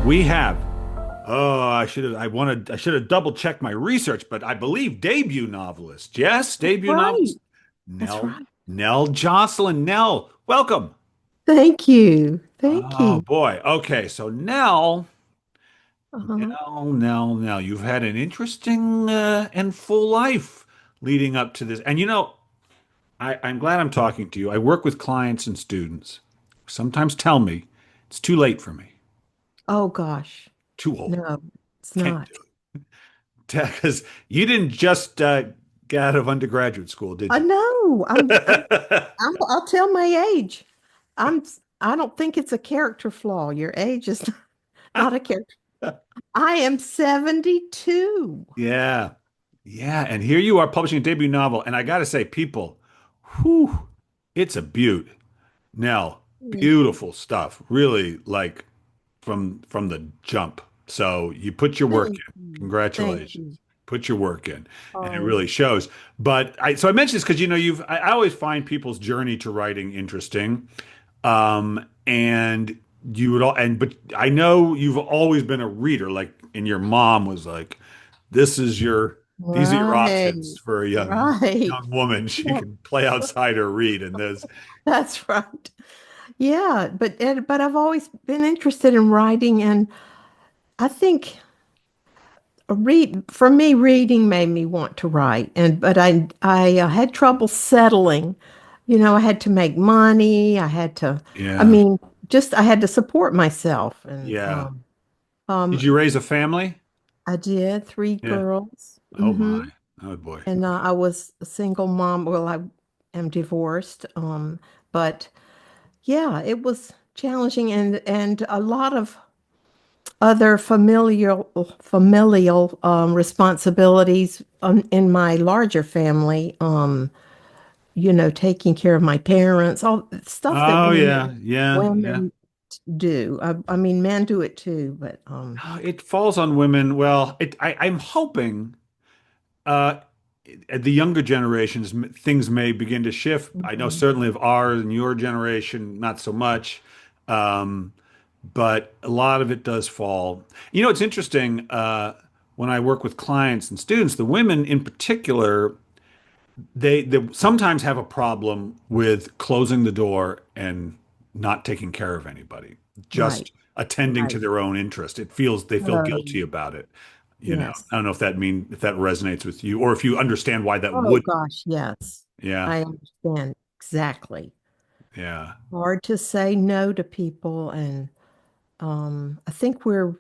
We have. Oh, I should have double checked my research, but I believe debut novelist. Yes, That's debut right. novelist. That's Nell, right. Nell Joslin. Nell, welcome. Thank you. Thank Oh you. boy. Okay, so Nell, Uh-huh. Nell, you've had an interesting and full life leading up to this. And I'm glad I'm talking to you. I work with clients and students. Sometimes tell me it's too late for me, Oh gosh. too old. No, it's Can't not. because you didn't just get out of undergraduate school, did I you? know. I'll tell my age. I'm I don't think it's a character flaw. Your age is not a character. I am 72. Yeah. Yeah. And here you are publishing a debut novel. And I got to say, people, whew, it's a beaut. Nell, Thank you. beautiful stuff. Really like from the jump. So you put your work Thank in. you. Thank Congratulations. you. Put your work in. And it Oh, really shows. But I mentioned this because I always find people's journey to writing interesting. And you would all and but I know you've always been a reader, like and your mom was like, these are your right. options for a Right. young woman. She Yeah, can play outside or read. And there's that's right. Yeah, but I've always been interested in writing, and I think read for me reading made me want to write. And but I had trouble settling. I had to make money. I yeah, mean, just I had to support myself, and yeah. Did um you raise a family? I did three Yeah. girls. Oh my. Oh boy. And I was a single mom. Well, I am divorced. But yeah, it was challenging, and a lot of other familial responsibilities in my larger family. Taking care of my parents, all stuff that Oh yeah, yeah, yeah. women do. I mean, men do it too, but It falls on women. Well, I'm hoping uh, the younger generations, things may begin to shift. I know mhm. certainly of ours and your generation, not so much. Um, but a lot of it does fall. It's interesting. When I work with clients and students, the women in particular, they sometimes have a problem with closing the door and not taking care of anybody, Right, just attending to right. their own interest. They feel Um, guilty about it. yes. I don't know if that resonates with you or if you understand why that Oh would. gosh, yes. Yeah, I understand exactly. yeah. Hard to say no to people, and I think we're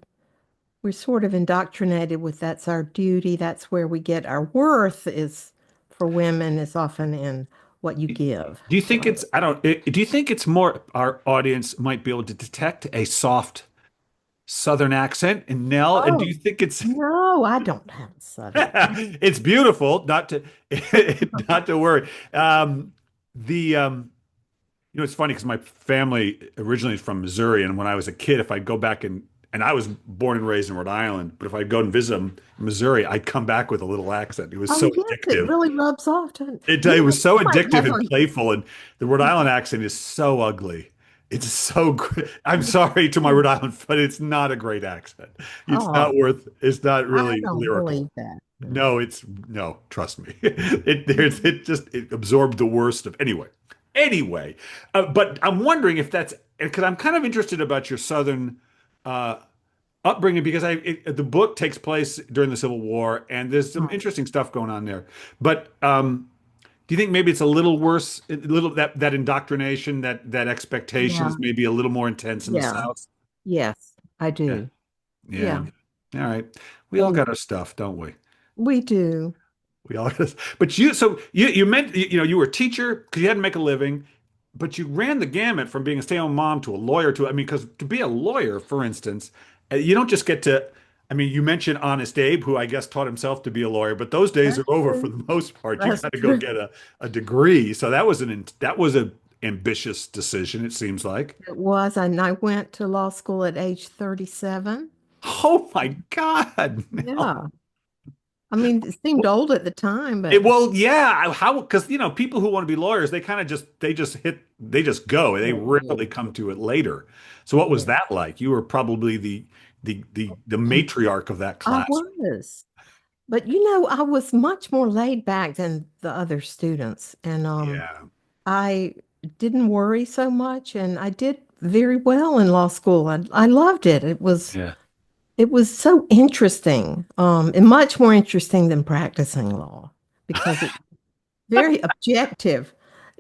sort of indoctrinated with that's our duty. That's where we get our worth is for women is often in what you give. Do you think So, it's, I don't, do you think it's more our audience might be able to detect a soft Southern accent in Nell? And do you oh, think it's, no, I don't have a southern accent. it's beautiful, not to, not to worry. The, it's funny because my family originally is from Missouri, and when I was a kid, if I'd go back and I was born and raised in Rhode Island, but if I'd go and visit them in Missouri, I'd come back with a little accent. It was so Oh, yes, it addictive. really rubs off. Doesn't It you was so might addictive have and playful, and the Rhode Island accent is so ugly. It's so good. I'm sorry to my Rhode Island, but it's not a great accent. Oh, It's not I really don't lyrical. believe that. No. No, trust me. It absorbed the worst of anyway. But I'm wondering if that's because I'm kind of interested about your Southern uh, upbringing because the book takes place during the Civil War and there's some Right. interesting stuff going on there. But do you think maybe it's a little worse, a little that indoctrination, that Yeah. expectations may be a little more intense in the Yeah. South? Yes, I Yeah, do. yeah. Yeah. All right. We all And got our stuff, don't we? we do. We all got, but you meant you were a teacher because you had to make a living, but you ran the gamut from being a stay-at-home mom to a lawyer to I mean, because to be a lawyer, for instance, you don't just get to. I mean, you mentioned Honest Abe, who I guess taught himself to be a lawyer, but those days are That's over for true. the most part. You That's got to go true. get a degree. So that was an ambitious decision, it seems like. It was, and I went to law school at age 37. Oh my God. No. Yeah. I mean, it seemed old at the time, but Well, yeah, how because people who want to be lawyers, they just go. They yeah, rarely come to it later. So what was yeah. that like? You were probably the the matriarch of that I class. was. But I was much more laid back than the other students. And Yeah, I didn't worry so much and I did very well in law school. I loved it. yeah, It was so interesting, and much more interesting than practicing law because it's very objective.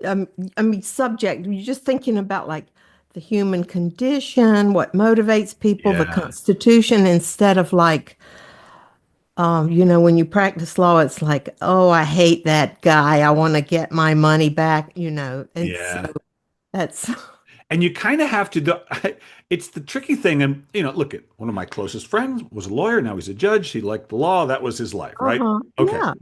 Um, I mean, subject. You're just thinking about like the human condition, what motivates people, the yeah, Constitution, instead of like, when you practice law, it's like, oh, I hate that guy. I want to get my money back. And so yeah. that's, And you kind of have to do, it's the tricky thing. And, look at one of my closest friends was a lawyer. Now he's a judge. He liked the law. That was his life, right? uh-huh, Okay. yeah,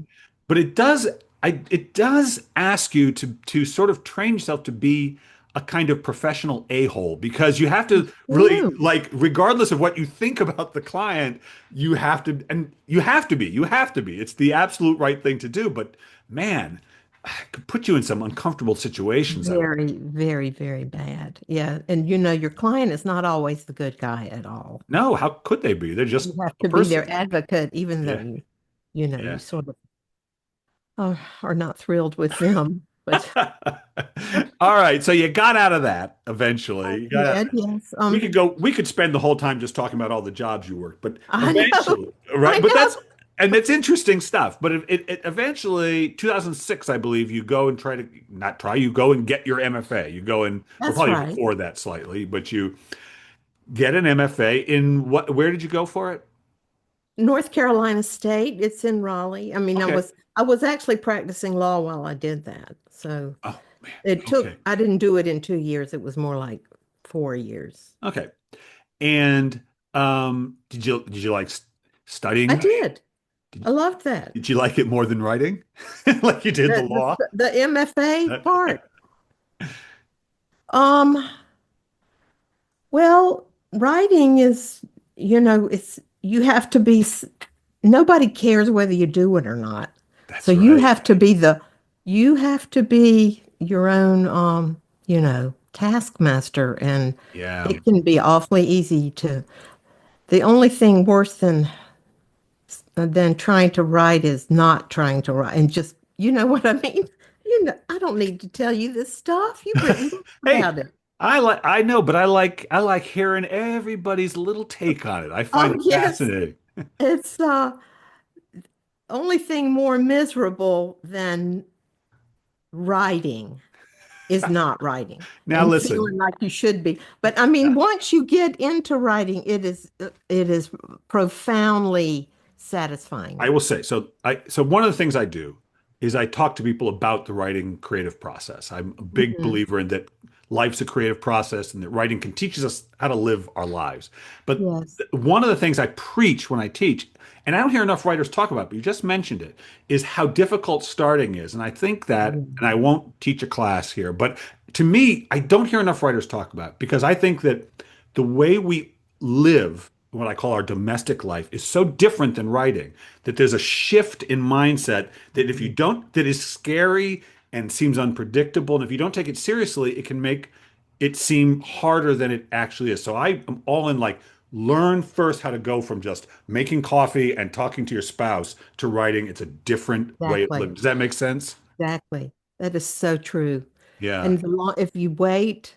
But it does ask you to sort of train yourself to be a kind of professional a-hole because you have to really true. like regardless of what you think about the client, you have to be. It's the absolute right thing to do. But man, it could put you in some uncomfortable situations, I would. Very, very, very bad. Yeah. And your client is not always the good guy at all. No, how could they be? They're You just have a to be their person. advocate, even though Yeah, you yeah. sort of are not thrilled with them. But All right, so you got out of that I eventually. You got out. did, yes. We could spend the whole time just talking about all the jobs you worked, but I know. eventually, right? I But know. that's interesting stuff. But it eventually, 2006, I believe, you go and try to not try, you go and get your MFA. You go and, well, That's probably right. before that slightly, but you get an MFA in where did you go for it? North Carolina State, it's in Raleigh. I mean, I Okay. was I was actually practicing law while I did that. So Oh man. Okay. I didn't do it in 2 years. It was more like 4 years. Okay. And did you like studying I that? did. Did, I loved that. did you like it more than writing? Like you did the law? The MFA part. Um, well, writing is, it's you have to be nobody cares whether you do it or not. So That's right. you have to be your own taskmaster, and Yeah. it can be awfully easy to the only thing worse than trying to write is not trying to write and just you know what I mean? I don't need to tell you this stuff. You've written books Hey, about it. I know, but I like hearing everybody's little take on it. I find Oh, it yes. fascinating. It's only thing more miserable than writing is not writing Now and listen, feeling like you should be. But I mean, once you get into writing, it is profoundly I satisfying. will say, so one of the things I do is I talk to people about the writing creative process. I'm a big Mhm. believer in that life's a creative process and that writing can teach us how to live our lives. But Yes. one of the things I preach when I teach, and I don't hear enough writers talk about, but you just mentioned it, is how difficult starting is. And I think that, and I won't teach a class here, but to me, I don't hear enough writers talk about it because I think that the way we live, what I call our domestic life, is so different than writing that there's a shift in mindset that if you Mhm. don't, that is scary and seems unpredictable. And if you don't take it seriously, it can make it seem harder than it actually is. So I am all in like learn first how to go from just making coffee and talking to your spouse to writing. It's a different way of Exactly. living. Does that make sense? Exactly. That is so true. Yeah. And if you wait,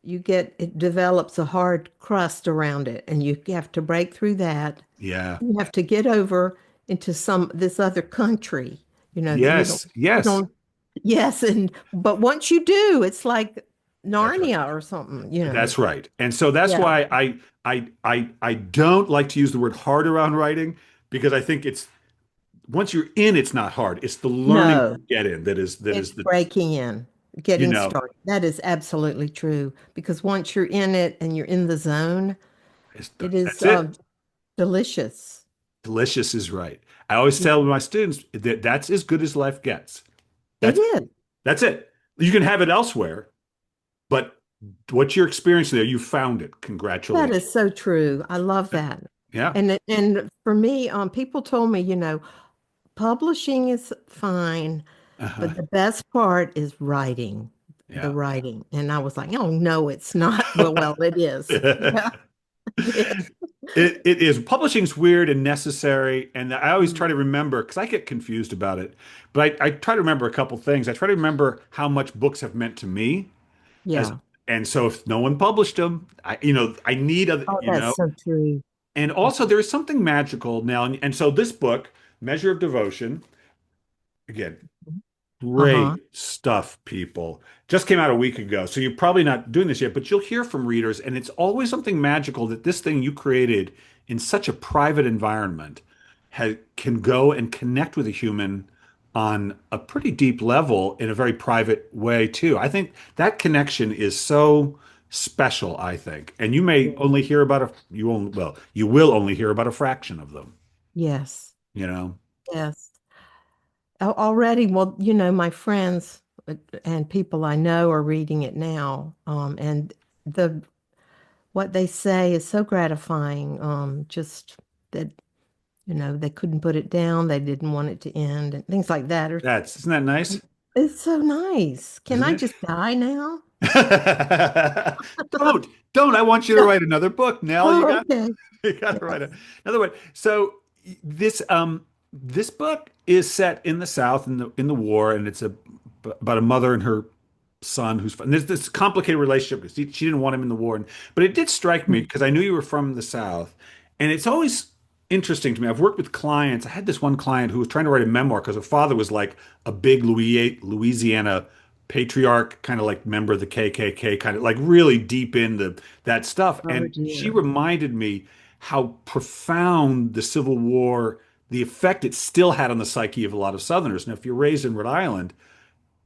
it develops a hard crust around it, and you have to break through that. Yeah. You have to get over into this other country. Yes. You Yes. don't, yes, but once you do, it's like That's right. Narnia or something. That's right. And so that's Yeah. why I don't like to use the word hard around writing because I think it's once you're in, it's not hard. It's the learning No, to get in that is it's the breaking in, you getting know, started. That is absolutely true because once you're in it and you're in the zone, it is that's it. delicious. Delicious is right. I always Yeah, tell my students that that's as good as life gets. it That's is. that's it. You can have it elsewhere, but what you're experiencing there, you found it. That Congratulations. is so true. I love that. Yeah. And for me, people told me, publishing is fine, Uh-huh. but the best part is writing, the Yeah. writing. And I was like, oh no, it's not. Well, it is. Yeah, it is. It is. Publishing's weird and necessary, and I always try Mm. to remember because I get confused about it. But I try to remember a couple things. I try to remember how much books have meant to me, as Yeah. and so if no one published them, I need other, Oh, that's so true. and That- also there is something magical now, and so this book, Measure of Devotion, again, Uh-huh. great stuff, people. Just came out a week ago, so you're probably not doing this yet, but you'll hear from readers, and it's always something magical that this thing you created in such a private environment can go and connect with a human on a pretty deep level in a very private way too. I think that connection is so special, I think. And you may Yeah. only hear about you will only hear about a fraction of them, Yes. you know? Yes. Already, well, my friends and people I know are reading it now. And the what they say is so gratifying. Just that, they couldn't put it down, they didn't want it to end, and things like that. Isn't that nice? It's so nice. Can Isn't I it? just die now? Don't, don't. I want you to write another book, Nell. Oh, okay. You got to write Yes. another one. So this book is set in the South in the war, and it's about a mother and her son and there's this complicated relationship because she didn't want him in the war. But it did strike me Mm. because I knew you were from the South, and it's always interesting to me. I've worked with clients. I had this one client who was trying to write a memoir because her father was like a big Louisiana patriarch, kind of like member of the KKK, kind of like really deep into that stuff. Oh, And she dear. reminded me how profound the Civil War, the effect it still had on the psyche of a lot of Southerners. Now, if you're raised in Rhode Island,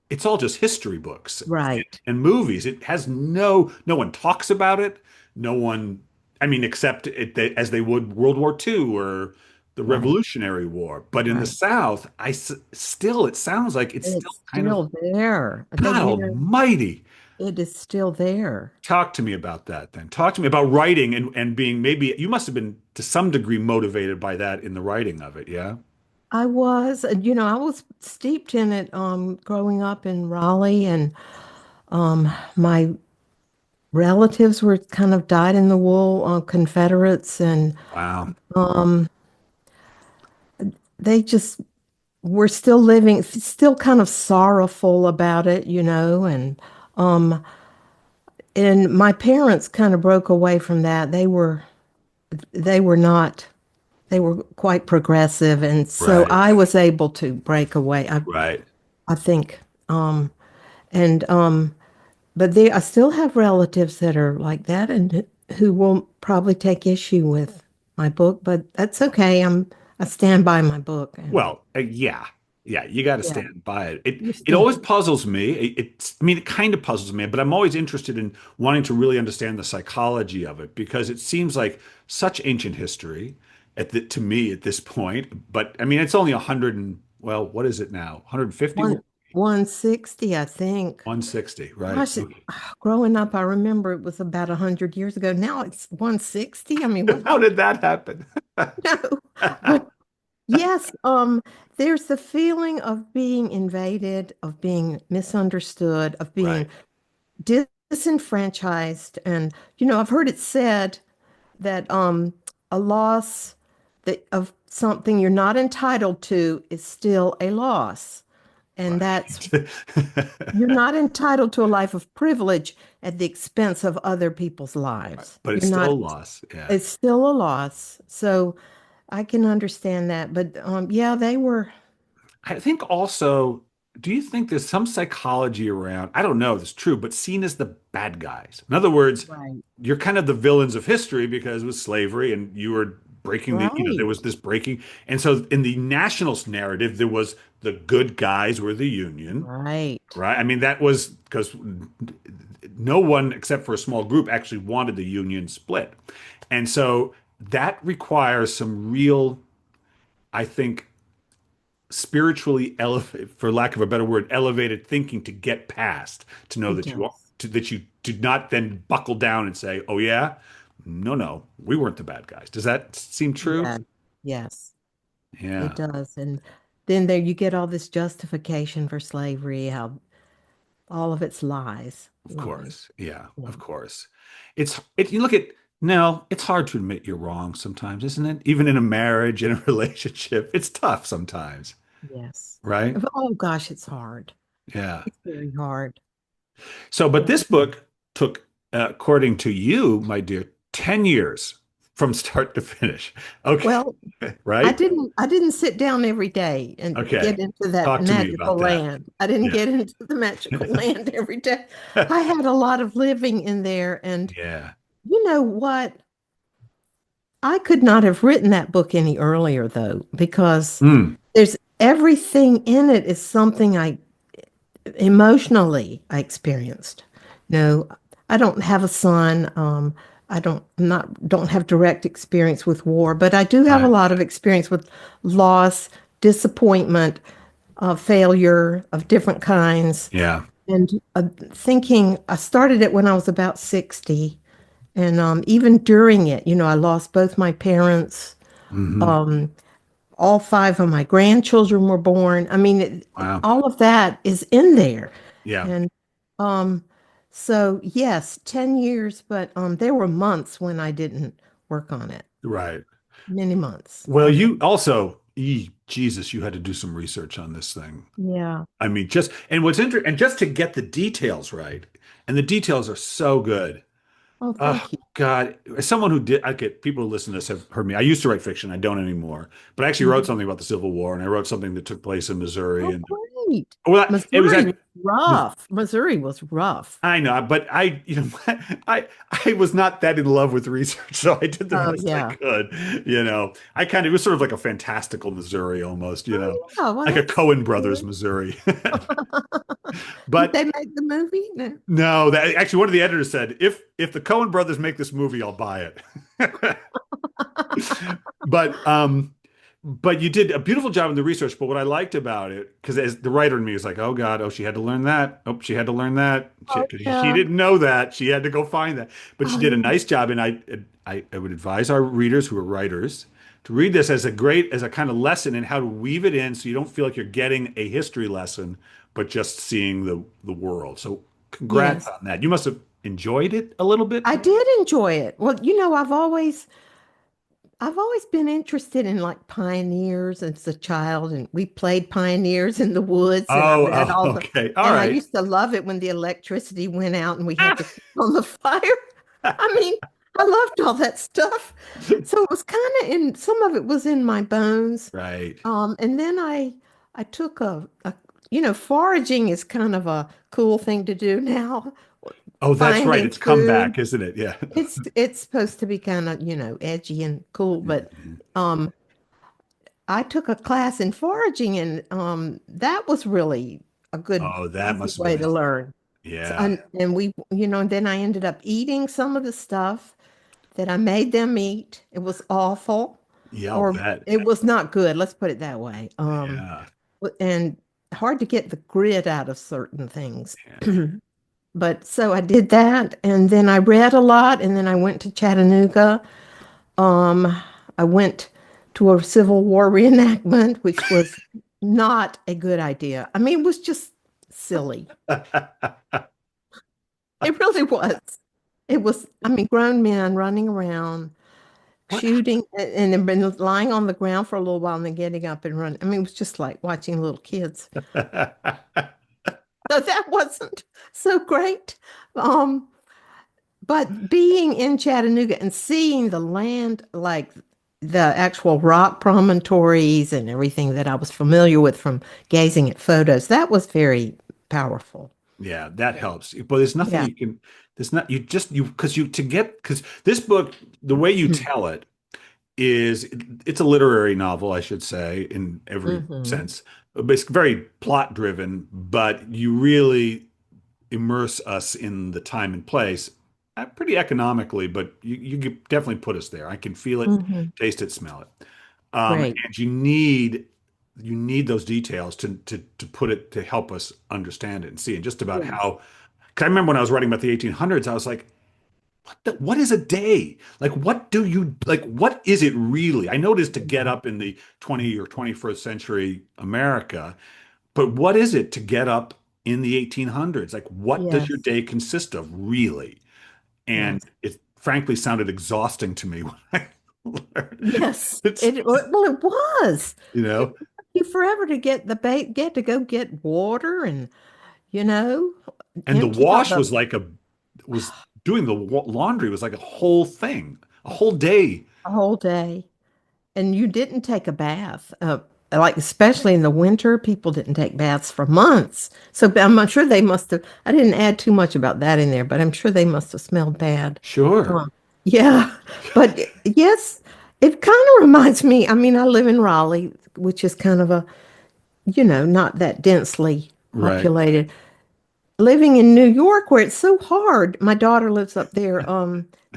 it's all just history books Right. and movies. It has no one talks about it. No one, I mean, except as they would World War II or the Right. Revolutionary War. But in the Right. South, still, it sounds like it's still It's kind of, still there. They've God never, almighty. it is still there. Talk to me about that then. Talk to me about writing and being maybe you must have been to some degree motivated by that in the writing of it, yeah? I was steeped in it growing up in Raleigh, and my relatives were kind of dyed in the wool Confederates, and Wow. they just were still living, still kind of sorrowful about it, um, and my parents kind of broke away from that. They were not, they were quite progressive, and so Right. I was able to break away. Right. I think, and but I still have relatives that are like that, and who will probably take issue with my book, but that's okay. I stand by my book, and Well, yeah, yeah, you got to yeah, stand by it. It you're it still, always puzzles me. I mean, it kind of puzzles me, but I'm always interested in wanting to really understand the psychology of it because it seems like such ancient history to me at this point. But I mean, it's only 100 and well, what is it now? 150, one 160, I think. 160, right? Gosh, growing up, I remember it was about 100 years ago. Now it's 160. I mean, what How happened? did that happen? No, but yes, there's the feeling of being invaded, of being misunderstood, of being Right, disenfranchised. And, I've heard it said that a loss of something you're not entitled to is still a loss. And that's, right. you're not entitled to a life of privilege at the expense of other people's lives. But it's You're still a not, loss. Yeah. it's still a loss. So I can understand that. But yeah, they were, I think also, do you think there's some psychology around, I don't know if it's true, but seen as the bad guys? In other words, right. you're kind of the villains of history because it was slavery and you were breaking there Right. was this breaking. And so in the nationalist narrative, there was the good guys were the Union, Right. right? I mean, that was because no one except for a small group actually wanted the Union split. And so that requires some real, I think, spiritually elevated, for lack of a better word, elevated thinking to get past, to know It that does. that you did not then buckle down and say, "Oh yeah, no, we weren't the bad guys." Does that seem true? Yeah. Yes, it Yeah, does. And then there you get all this justification for slavery, how all of it's lies. of Lies. course. Yeah, Yeah. of course. You look at No, it's hard to admit you're wrong sometimes, isn't it? Even in a marriage, in a relationship, it's tough sometimes, Yes. right? Oh gosh, it's hard. Yeah. It's very hard. So, but Yeah. this book took, according to you, my dear, 10 years from start to finish. Okay, Well, right? I didn't sit down every day and Okay. get into that Talk to me about magical that. land. I didn't Yeah. get into the magical land every day. I had a lot of living in there. And Yeah. you know what? I could not have written that book any earlier, though, because Mm, there's everything in it is something I emotionally I experienced. No, I don't have a son. I don't have direct experience with war, but I do have a right. lot of experience with loss, disappointment, failure of different kinds. Yeah. And thinking, I started it when I was about 60. And even during it, I lost both my parents. Hmm. Um, all five of my grandchildren were born. I mean, Wow. all of that is in there. Yeah. And um, so, yes, 10 years, but there were months when I didn't work on it. Right. Many months. Well, you also, Jesus, you had to do some research on this thing. Yeah. I mean, just, and what's interesting, and just to get the details right, and the details are so good. Oh, Oh thank you. God, as someone who did, I get people who listen to this have heard me. I used to write fiction. I don't anymore, but I actually wrote Mhm. something about the Civil War, and I wrote something that took place in Missouri. Oh, And great. well, it was Missouri actually, was rough. Missouri was rough. I know, but I I was not that in love with research, so I did the Oh, best I yeah. could. I kind of, it was sort of like a fantastical Missouri almost. Oh, yeah. Well, Like a that's Coen Brothers good. Missouri. Did But they make the movie? No. no, that actually one of the editors said, if the Coen brothers make this movie, I'll buy it. But you did a beautiful job in the research. But what I liked about it, because as the writer in me is like, oh God, oh she had to learn that. Oh, she had to learn that. Oh, 'Cause she yeah. didn't know that. She had to go find that. But she Oh, did a yeah. nice job, and I would advise our readers who are writers to read this as a kind of lesson in how to weave it in, so you don't feel like you're getting a history lesson, but just seeing the world. So congrats Yes. on that. You must have enjoyed it a little bit. I did enjoy it. Well, I've always been interested in like pioneers as a child, and we played pioneers in the woods, and I read Oh, all the, okay. All and I right. used to love it when the electricity went out and we had to cook on the fire. I mean, I loved all that stuff. So it was kind of in, some of it was in my bones. Right. And then I took foraging is kind of a cool thing to do now, Oh, that's right. finding It's come food. back, isn't it? Yeah. It's supposed to be kind of, edgy and cool, but um I took a class in foraging and that was really a good Oh, that easy must have way been, to learn. So, yeah. and we, then I ended up eating some of the stuff that I made them eat. It was awful, Yeah, I'll or bet. it was not good, let's put it that way. Yeah. And hard to get the grit out of certain things. Yeah. But so I did that, and then I read a lot, and then I went to Chattanooga. Um, I went to a Civil War reenactment, which was not a good idea. I mean, it was just silly. It really was. It was, I mean, grown men running around, What? shooting, and then been lying on the ground for a little while and then getting up and running. I mean, it was just like watching little kids. So that wasn't so great. Um, But being in Chattanooga and seeing the land, like the actual rock promontories and everything that I was familiar with from gazing at photos, that was very powerful. Yeah, that helps. But there's nothing Yeah. you can, there's not, you just, you, because you, to get, because this book, the way you tell it is, it's a literary novel, I should say, in every Hmm. sense. It's very plot driven, but you really immerse us in the time and place pretty economically, but you could definitely put us there. I can feel it, Hmm. taste it, smell it. Great. And you need those details to put it to help us understand it and see. And just about Yes. how, because I remember when I was writing about the 1800s, I was like, what is a day? Like, what is it really? I know it is to get Mhm. up in the 20 or 21st century America, but what is it to get up in the 1800s? Like, what does your Yes. day consist of, really? And Yes. it's frankly sounded exhausting to me when I learned. Yes, It's, well, it was. you It know, took you forever to get the bait, get to go get water and, you know, and the empty out wash the was like was doing the laundry was like a whole thing, a whole day. whole day. And you didn't take a bath. Like especially in the winter, people didn't take baths for months. So I'm not sure they must have. I didn't add too much about that in there, but I'm sure they must have smelled bad. Sure. Um, yeah, but yes, it kind of reminds me. I mean, I live in Raleigh, which is kind of a, not that densely Right. populated. Living in New York, where it's so hard, my daughter lives up there.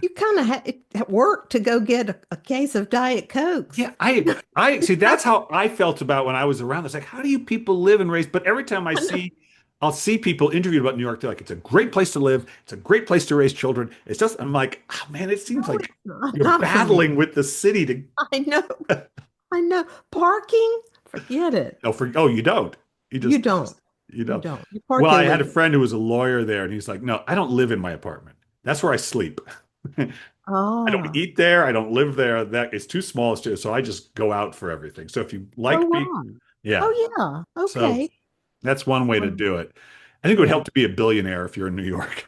You kind of had at work to go get a case of Diet Cokes. Yeah, I see that's how I felt about when I was around. It's like, how do you people live and raise? But every time I'll see people interviewed about New York, they're like, it's a great place to live. It's a great place to raise children. It's just, I'm like, oh man, it seems No, like it's not. you're Not for me. battling with the city to, I know. I know. Parking, forget it. oh, you don't. You You just, don't. you You don't. don't. You Well, park I had a illegally. friend who was a lawyer there, and he's like, no, I don't live in my apartment. That's where I sleep. I don't Ah. eat there. I don't live there. That it's too small. So I just go out for everything. So if you Oh, like me, wow. yeah. Oh, yeah. So Okay. that's one way to Um, do it. I think it would yeah. help to be a billionaire if you're in New York.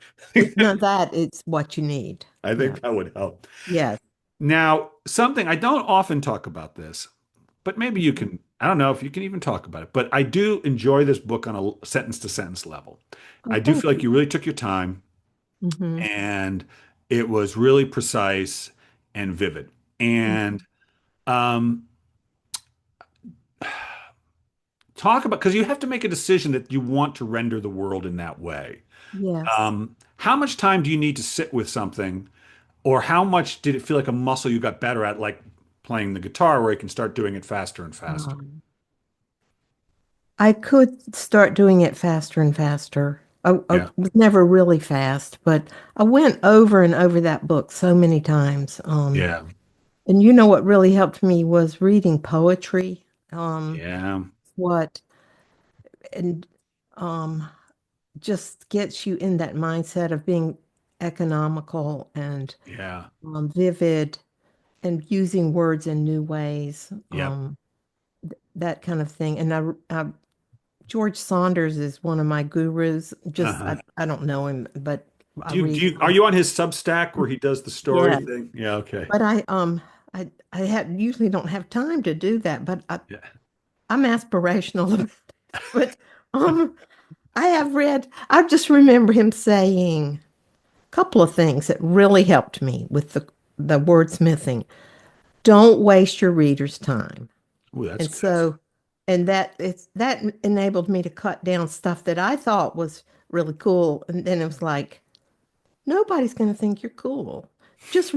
No, that is what you need. I Yeah. think that would help. Yes. Now, something I don't often talk about this, but maybe you can, I don't know if you can even talk about it, but I do enjoy this book on a sentence to sentence level. Oh, I do feel thank like you. you really took your time Hmm. and it was really precise and vivid. And um, talk about, because you have to make a decision that you want to render the world in that way. Yes. How much time do you need to sit with something, or how much did it feel like a muscle you got better at, like playing the guitar, where you can start doing it faster and faster? Um, I could start doing it faster and faster. I Yeah, was never really fast, but I went over and over that book so many times. yeah, And you know what really helped me was reading poetry. yeah, What and um, just gets you in that mindset of being economical and yeah, vivid and using words in new ways, yep. that kind of thing. And George Saunders is one of my gurus. Just Uh-huh. I don't know him, but I read Are some. you on his Substack where he does the story Yeah, thing? Yeah, okay. but I usually don't have time to do that. But Yeah. I'm aspirational about this. But um, I just remember him saying a couple of things that really helped me with the wordsmithing. Don't waste your reader's time. Ooh, that's And good. so, and that enabled me to cut down stuff that I thought was really cool. And then it was like, nobody's going to think you're cool. Just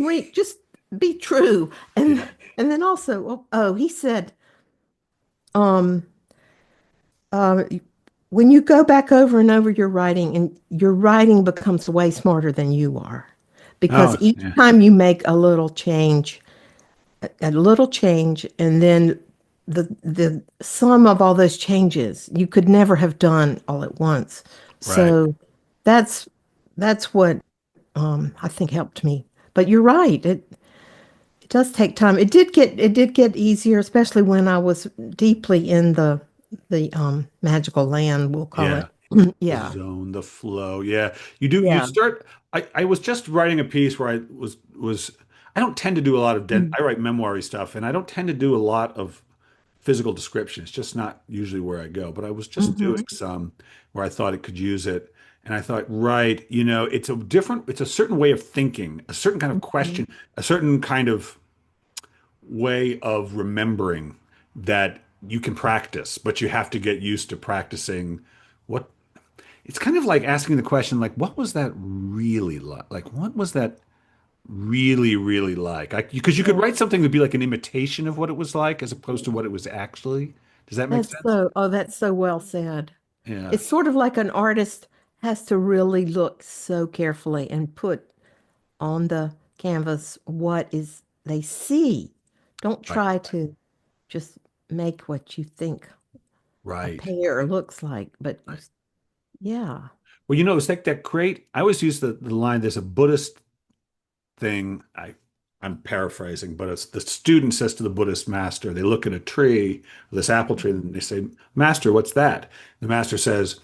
be true. Yeah. And then also, he said, um, uh, when you go back over and over your writing, and your writing becomes way smarter than you are, because Oh, each yeah. time you make a little change, and then the sum of all those changes you could never have done all at once. Right. So that's that's what I think helped me. But you're right, it does take time. It did get easier, especially when I was deeply in the magical land, we'll call it. Yeah. The Yeah. zone, the flow. Yeah. You do, you Yeah. start, I was just writing a piece where I don't tend to do a lot of, Mm. I write memoiry stuff and I don't tend to do a lot of physical description. It's just not usually where I go, but I was just doing Mhm. some where I thought it could use it. And I thought, right, it's a certain way of thinking, a certain kind of Mhm. question, a certain kind of way of remembering that you can practice, but you have to get used to practicing what it's kind of like asking the question, like, what was that really like? Like, what was that really, really like? Because you could Yeah. write something to be like an imitation of what it was like as opposed to what it was actually. Does that make sense? That's so well said. Yeah. It's sort of like an artist has to really look so carefully and put on the canvas what is they see. Don't Right. try to just make what you think a Right. pear looks like, but Right. yeah. Well, it's like that great. I always use the line, there's a Buddhist thing. I'm paraphrasing, but it's the student says to the Buddhist master, they look at a tree, this apple tree, and they say, Master, what's that? The master says,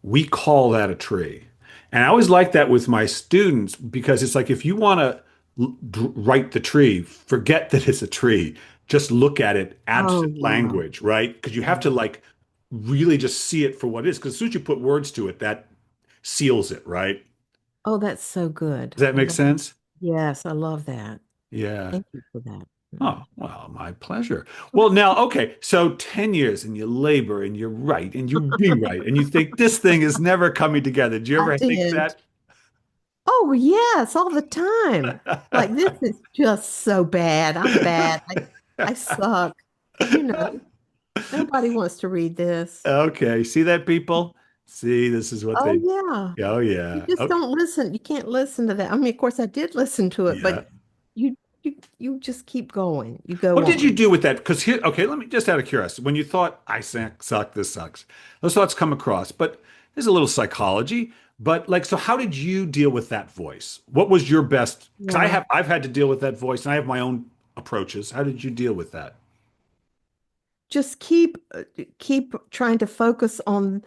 we call that a tree. And I always like that with my students because it's like if you want to write the tree, forget that it's a tree. Just look at it, Oh, absent yeah. language, right? Because you have to Yeah. like really just see it for what it is. Because as soon as you put words to it, that seals it, right? Oh, that's so good. Does that I make love, sense? yes, I love that. Yeah. Thank you for that. Oh, Mhm. well, my pleasure. Well, now, okay, so 10 years and you labor and you write and you rewrite and you think this thing is never coming together. Did you I ever think did. that? Oh, yes, all the time. Like, this is just so bad. I'm bad. I suck. You know, nobody wants to read this. Okay, see that, people? See, this is what Oh, they, yeah. oh, You yeah. just Okay, don't listen. You can't listen to that. I mean, of course, I did listen to it, yeah. but you just keep going. You go What did you on. do with that? Because here, okay, let me just out of curiosity, when you thought I suck, this sucks, those thoughts come across, but there's a little psychology. But like, so how did you deal with that voice? What was your best? Because Yeah. I've had to deal with that voice and I have my own approaches. How did you deal with that? Just keep trying to focus on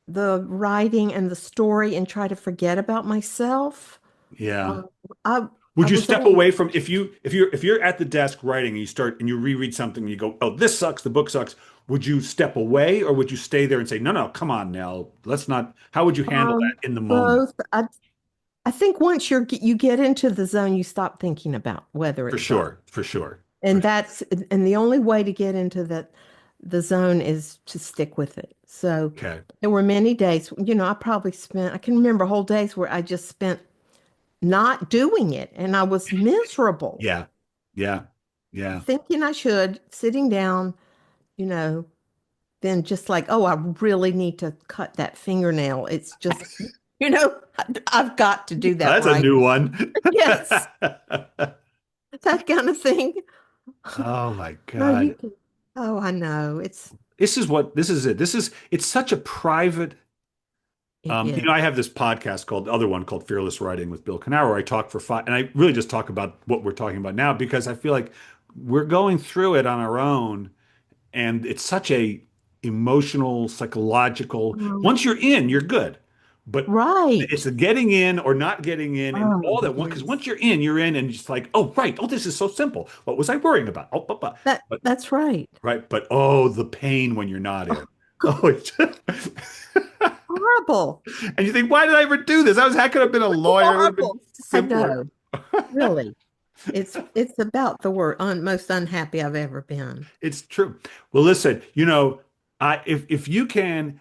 the writing and the story and try to forget about myself. Yeah. Um, I I Would you was step always away from if you're at the desk writing and you start and you reread something and you go, oh, this sucks, the book sucks. Would you step away or would you stay there and say, no, no, come on, Nell, let's not. How would you handle that in the moment? both. I think once you get into the zone, you stop thinking about whether For it sucks. sure, for sure, for And sure. that's and the only way to get into the zone is to stick with it. So Okay. there were many days, I can remember whole days where I just spent not doing it and I was miserable, Yeah. Yeah. Yeah. thinking I should, sitting down, you know, then just like, oh, I really need to cut that fingernail. It's just, I've got to do that That's a right. new one. Yes, that kind of thing. Oh my No, you God. can. Oh, I know. This is it. It's such a private. It is. I have this podcast called the other one called Fearless Writing with Bill Kenower. Where I talk for five, and I really just talk about what we're talking about now because I feel like we're going through it on our own, and it's such a emotional, psychological. Um, Once you're in, you're good, but it's right. the getting in or not getting in, and Oh, all that one. Because yes. once you're in, and it's like, oh, right, oh, this is so simple. What was I worrying about? Oh, but That's right. right, but oh, the pain when you're not in. Oh, it's Horrible. and you think, why did I ever do this? I could have been a lawyer. It would have been Horrible. I simpler. know. Really. It's about the most unhappy I've ever been. It's true. Well, listen, if you can,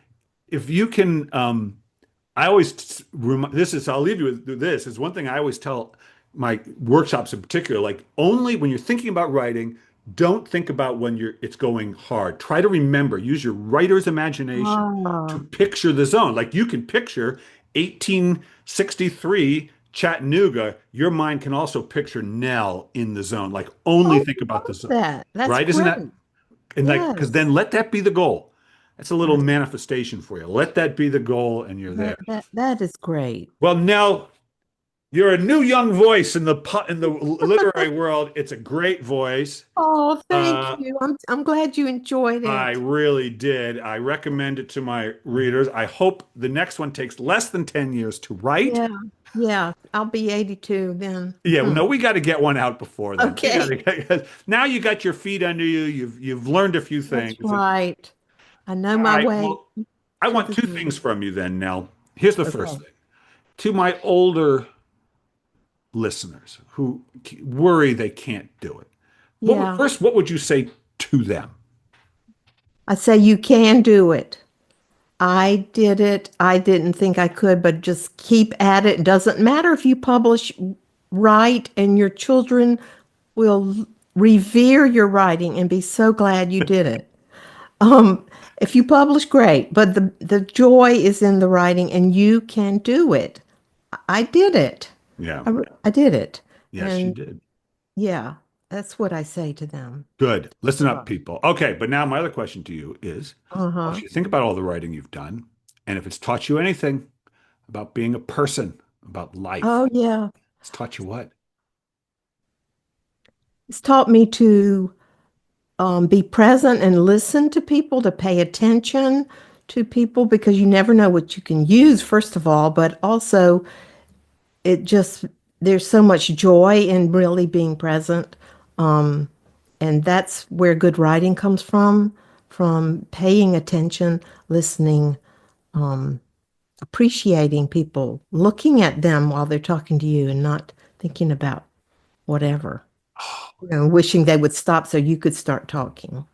I always this is, I'll leave you with this. Is one thing I always tell my workshops in particular, like only when you're thinking about writing, don't think about when it's going hard. Try to remember, use your writer's imagination to Oh, picture the zone. Like you can picture 1863 Chattanooga. Your mind can also picture Nell in the zone. Like only oh, think I about the love zone, that. That's right? Isn't great. that, and like, because Yes. then let that be the goal. That's a little That's manifestation for you. Let that be the goal, and you're there. that is great. Well, Nell, you're a new young voice in the literary world. It's a great voice. Oh, thank Uh, you. I'm glad you enjoyed I it. really did. I recommend it to my readers. I hope the next one takes less than 10 years to write. Yeah. Yeah. I'll be 82 then. Yeah, well, Hmm. no, we got to get one out before then. We got Okay. to get, now you got your feet under you. You've learned a few That's things. And, right. I know all my right, way well, I to want the two zoo. things from you then, Nell. Here's the first Okay. thing. To my older listeners who worry they can't do it. Yeah. What would you say to them? I say you can do it. I did it. I didn't think I could, but just keep at it. Doesn't matter if you publish right and your children will revere your writing and be so glad you did it. Um, if you publish, great, but the joy is in the writing and you can do it. I did it. Yeah. I did it. Yes, you And did. yeah, that's what I say to them. Good. Listen up, Love. people. Okay, but now my other question to you is, well, if Uh-huh. you think about all the writing you've done, and if it's taught you anything about being a person, about life, Oh yeah. it's taught you what? It's taught me to be present and listen to people, to pay attention to people because you never know what you can use, first of all, but also it just, there's so much joy in really being present. Um, and that's where good writing comes from paying attention, listening, appreciating people, looking at them while they're talking to you and not thinking about whatever, wishing they would stop so you could start talking.